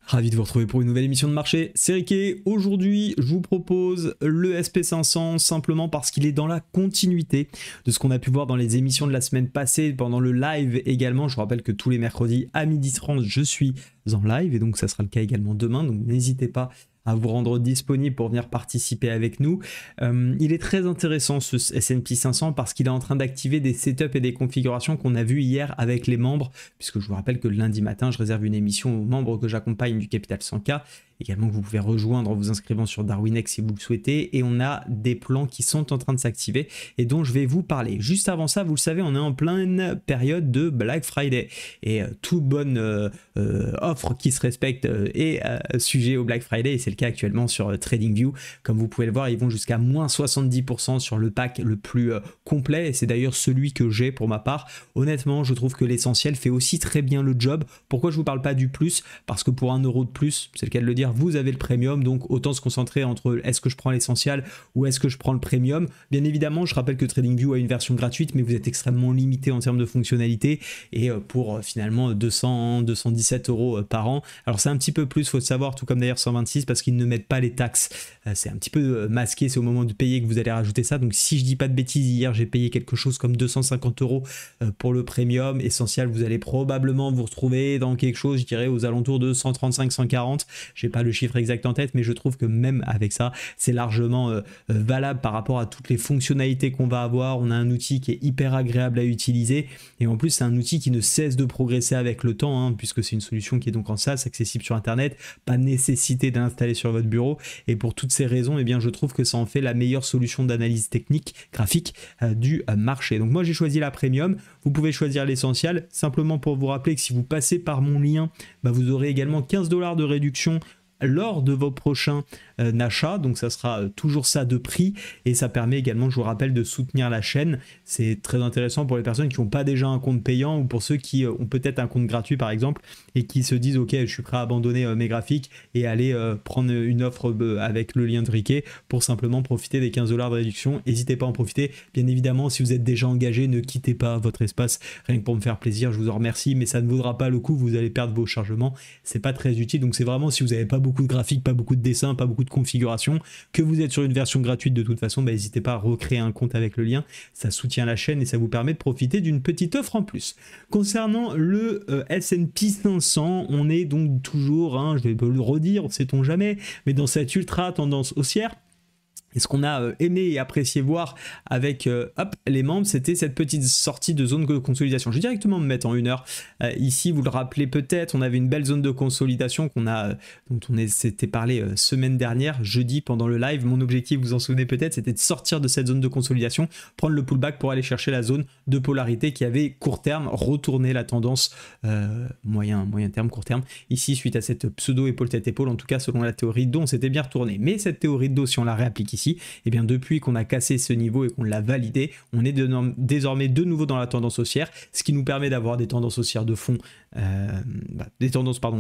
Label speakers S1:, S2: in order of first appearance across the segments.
S1: Ravi de vous retrouver pour une nouvelle émission de marché, c'est Riquet. Aujourd'hui, je vous propose le SP500 simplement parce qu'il est dans la continuité de ce qu'on a pu voir dans les émissions de la semaine passée, pendant le live également. Je vous rappelle que tous les mercredis à 12h30, je suis en live et donc ça sera le cas également demain. Donc n'hésitez pas à vous rendre disponible pour venir participer avec nous. Il est très intéressant ce S&P 500 parce qu'il est en train d'activer des setups et des configurations qu'on a vu hier avec les membres, puisque je vous rappelle que le lundi matin, je réserve une émission aux membres que j'accompagne du Capital 100K, également que vous pouvez rejoindre en vous inscrivant sur Darwinex si vous le souhaitez, et on a des plans qui sont en train de s'activer et dont je vais vous parler. Juste avant ça, vous le savez, on est en pleine période de Black Friday et toute bonne offre qui se respecte est sujet au Black Friday, et c'est le cas actuellement sur TradingView. Comme vous pouvez le voir, ils vont jusqu'à moins 70% sur le pack le plus complet, et c'est d'ailleurs celui que j'ai pour ma part. Honnêtement, je trouve que l'essentiel fait aussi très bien le job. Pourquoi je vous parle pas du plus? Parce que pour 1 euro de plus, c'est le cas de le dire, vous avez le premium, donc autant se concentrer entre est-ce que je prends l'essentiel ou est-ce que je prends le premium. Bien évidemment, je rappelle que TradingView a une version gratuite, mais vous êtes extrêmement limité en termes de fonctionnalité, et pour finalement 217 euros par an. Alors c'est un petit peu plus, faut le savoir, tout comme d'ailleurs 126, parce qu'ils ne mettent pas les taxes. C'est un petit peu masqué, c'est au moment de payer que vous allez rajouter ça. Donc si je dis pas de bêtises, hier j'ai payé quelque chose comme 250 euros pour le premium. Essentiel, vous allez probablement vous retrouver dans quelque chose, je dirais aux alentours de 135-140. J'ai pas le chiffre exact en tête, mais je trouve que même avec ça, c'est largement valable par rapport à toutes les fonctionnalités qu'on va avoir. On a un outil qui est hyper agréable à utiliser, et en plus c'est un outil qui ne cesse de progresser avec le temps, puisque c'est une solution qui est donc en SaaS, accessible sur internet, pas nécessité de l'installer sur votre bureau. Et pour toutes ces raisons, eh bien, je trouve que ça en fait la meilleure solution d'analyse technique graphique du marché. Donc moi j'ai choisi la premium, vous pouvez choisir l'essentiel, simplement pour vous rappeler que si vous passez par mon lien, vous aurez également 15 $ de réduction lors de vos prochains achats, donc ça sera toujours ça de prix, et ça permet également, je vous rappelle, de soutenir la chaîne. C'est très intéressant pour les personnes qui n'ont pas déjà un compte payant, ou pour ceux qui ont peut-être un compte gratuit par exemple, et qui se disent ok, je suis prêt à abandonner mes graphiques et aller prendre une offre avec le lien de Riquet pour simplement profiter des 15 $ de réduction. N'hésitez pas à en profiter. Bien évidemment, si vous êtes déjà engagé, ne quittez pas votre espace rien que pour me faire plaisir, je vous en remercie, mais ça ne vaudra pas le coup, vous allez perdre vos chargements, c'est pas très utile. Donc c'est vraiment si vous n'avez pas beaucoup de graphiques, pas beaucoup de dessins, pas beaucoup de configuration, que vous êtes sur une version gratuite de toute façon, n'hésitez pas à recréer un compte avec le lien, ça soutient la chaîne et ça vous permet de profiter d'une petite offre en plus. Concernant le S&P 500, on est donc toujours, je vais le redire, sait-on jamais, mais dans cette ultra tendance haussière. Et ce qu'on a aimé et apprécié voir avec les membres, c'était cette petite sortie de zone de consolidation. Je vais directement me mettre en 1 heure. Ici, vous le rappelez peut-être, on avait une belle zone de consolidation dont on s'était parlé semaine dernière, jeudi, pendant le live. Mon objectif, vous en souvenez peut-être, c'était de sortir de cette zone de consolidation, prendre le pullback pour aller chercher la zone de polarité qui avait court terme retourné la tendance moyen terme, court terme. Ici, suite à cette pseudo épaule tête épaule, en tout cas selon la théorie d'eau, on s'était bien retourné. Mais cette théorie de dos, si on la réapplique ici, et bien depuis qu'on a cassé ce niveau et qu'on l'a validé, on est désormais de nouveau dans la tendance haussière, ce qui nous permet d'avoir des tendances haussières de fond,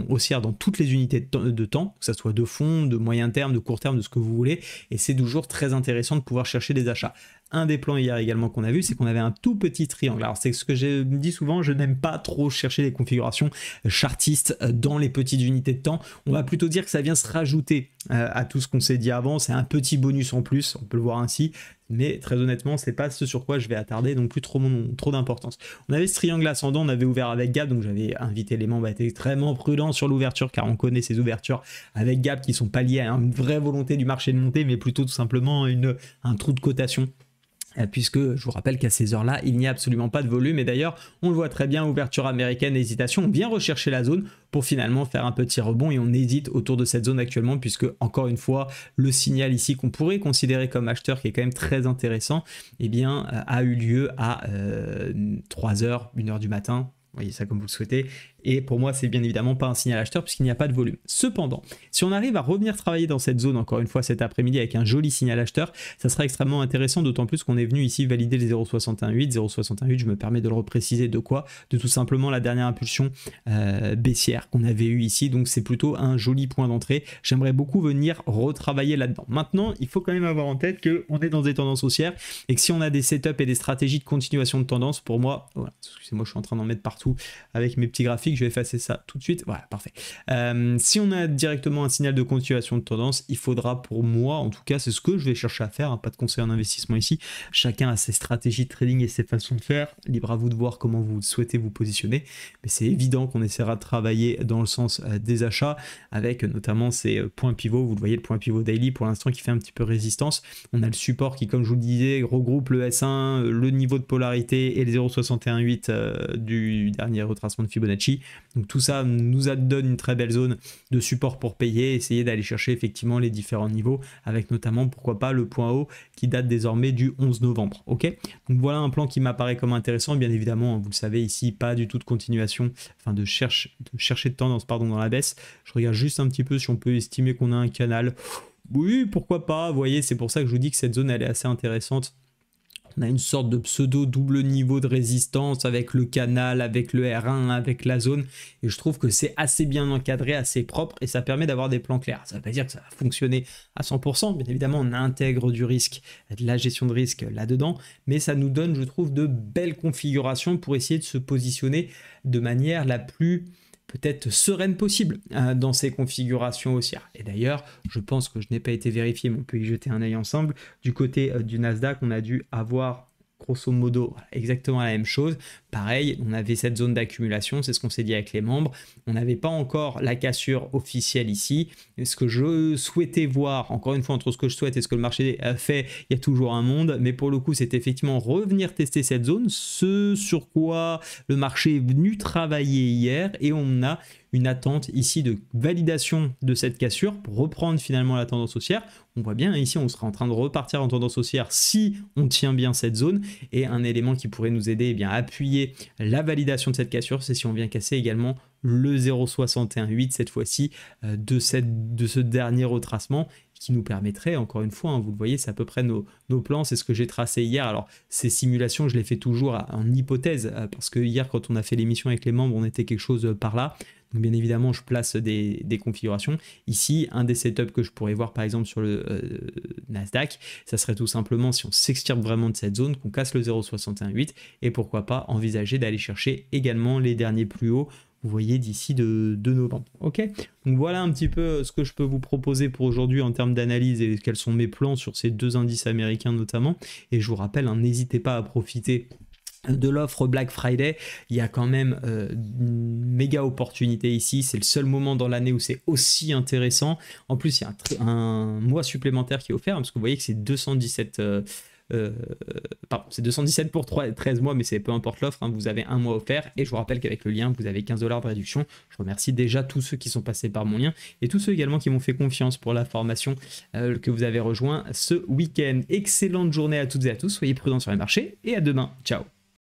S1: haussières dans toutes les unités de temps, que ça soit de fond, de moyen terme, de court terme, de ce que vous voulez, et c'est toujours très intéressant de pouvoir chercher des achats. Un des plans hier également qu'on a vu, c'est qu'on avait un tout petit triangle. Alors c'est ce que je me dis souvent, je n'aime pas trop chercher les configurations chartistes dans les petites unités de temps. On va plutôt dire que ça vient se rajouter à tout ce qu'on s'est dit avant. C'est un petit bonus en plus, on peut le voir ainsi. Mais très honnêtement, c'est pas ce sur quoi je vais attarder non plus trop d'importance. On avait ce triangle ascendant, on avait ouvert avec Gap, donc j'avais invité les membres à être extrêmement prudents sur l'ouverture, car on connaît ces ouvertures avec Gap qui sont pas liées à une vraie volonté du marché de monter, mais plutôt tout simplement un trou de cotation. Puisque je vous rappelle qu'à ces heures-là, il n'y a absolument pas de volume. Et d'ailleurs, on le voit très bien, ouverture américaine, hésitation, on vient rechercher la zone pour finalement faire un petit rebond, et on hésite autour de cette zone actuellement, puisque encore une fois, le signal ici qu'on pourrait considérer comme acheteur, qui est quand même très intéressant, eh bien, a eu lieu à 3h, 1h du matin. Voyez ça comme vous le souhaitez, et pour moi c'est bien évidemment pas un signal acheteur puisqu'il n'y a pas de volume. Cependant, si on arrive à revenir travailler dans cette zone encore une fois cet après-midi avec un joli signal acheteur, ça sera extrêmement intéressant, d'autant plus qu'on est venu ici valider les 0,618. 0,618, je me permets de le repréciser, de quoi? De tout simplement la dernière impulsion baissière qu'on avait eu ici, donc c'est plutôt un joli point d'entrée. J'aimerais beaucoup venir retravailler là-dedans. Maintenant, il faut quand même avoir en tête qu'on est dans des tendances haussières, et que si on a des setups et des stratégies de continuation de tendance, pour moi, voilà, excusez-moi, je suis en train d'en mettre partout avec mes petits graphiques, je vais effacer ça tout de suite. Voilà, parfait. Si on a directement un signal de continuation de tendance, il faudra pour moi, en tout cas, c'est ce que je vais chercher à faire, hein, pas de conseil en investissement ici. Chacun a ses stratégies de trading et ses façons de faire. Libre à vous de voir comment vous souhaitez vous positionner. Mais c'est évident qu'on essaiera de travailler dans le sens des achats avec notamment ces points pivots. Vous le voyez, le point pivot daily pour l'instant qui fait un petit peu résistance. On a le support qui, comme je vous le disais, regroupe le S1, le niveau de polarité et les 0,618 du dernier retracement de Fibonacci. Donc tout ça nous donne une très belle zone de support pour payer, essayer d'aller chercher effectivement les différents niveaux avec notamment pourquoi pas le point haut qui date désormais du 11 novembre. Ok, donc voilà un plan qui m'apparaît comme intéressant. Bien évidemment, vous le savez ici, pas du tout de continuation, enfin de chercher de tendance pardon dans la baisse. Je regarde juste un petit peu si on peut estimer qu'on a un canal. Oui, pourquoi pas, vous voyez, c'est pour ça que je vous dis que cette zone elle est assez intéressante. On a une sorte de pseudo double niveau de résistance avec le canal, avec le R1, avec la zone. Et je trouve que c'est assez bien encadré, assez propre et ça permet d'avoir des plans clairs. Ça ne veut pas dire que ça va fonctionner à 100%. Bien évidemment, on intègre du risque, de la gestion de risque là-dedans. Mais ça nous donne, je trouve, de belles configurations pour essayer de se positionner de manière la plus peut-être sereine possible dans ces configurations haussières. Et d'ailleurs, je pense que je n'ai pas été vérifié, mais on peut y jeter un œil ensemble. Du côté du Nasdaq, on a dû avoir grosso modo exactement la même chose. Pareil, on avait cette zone d'accumulation, c'est ce qu'on s'est dit avec les membres. On n'avait pas encore la cassure officielle ici. Et ce que je souhaitais voir, encore une fois, entre ce que je souhaite et ce que le marché a fait, il y a toujours un monde. Mais pour le coup, c'est effectivement revenir tester cette zone, ce sur quoi le marché est venu travailler hier. Et on a une attente ici de validation de cette cassure pour reprendre finalement la tendance haussière. On voit bien ici, on sera en train de repartir en tendance haussière si on tient bien cette zone. Et un élément qui pourrait nous aider à appuyer la validation de cette cassure, c'est si on vient casser également le 0,618 cette fois-ci de ce dernier retracement qui nous permettrait, encore une fois, vous le voyez, c'est à peu près nos plans, c'est ce que j'ai tracé hier. Alors ces simulations, je les fais toujours en hypothèse parce que hier quand on a fait l'émission avec les membres, on était quelque chose par là. Donc bien évidemment, je place des configurations. Ici, un des setups que je pourrais voir par exemple sur le Nasdaq, ça serait tout simplement si on s'extirpe vraiment de cette zone, qu'on casse le 0,618 et pourquoi pas envisager d'aller chercher également les derniers plus hauts, vous voyez, d'ici de novembre. Ok, donc voilà un petit peu ce que je peux vous proposer pour aujourd'hui en termes d'analyse et quels sont mes plans sur ces deux indices américains notamment. Et je vous rappelle, n'hésitez pas à profiter de l'offre Black Friday. Il y a quand même une méga opportunité ici, c'est le seul moment dans l'année où c'est aussi intéressant. En plus il y a un mois supplémentaire qui est offert parce que vous voyez que c'est 217 c'est 217 pour 13 mois, mais c'est peu importe l'offre, vous avez un mois offert et je vous rappelle qu'avec le lien vous avez 15 $ de réduction. Je remercie déjà tous ceux qui sont passés par mon lien et tous ceux également qui m'ont fait confiance pour la formation que vous avez rejoint ce week-end. Excellente journée à toutes et à tous, soyez prudents sur les marchés et à demain, ciao.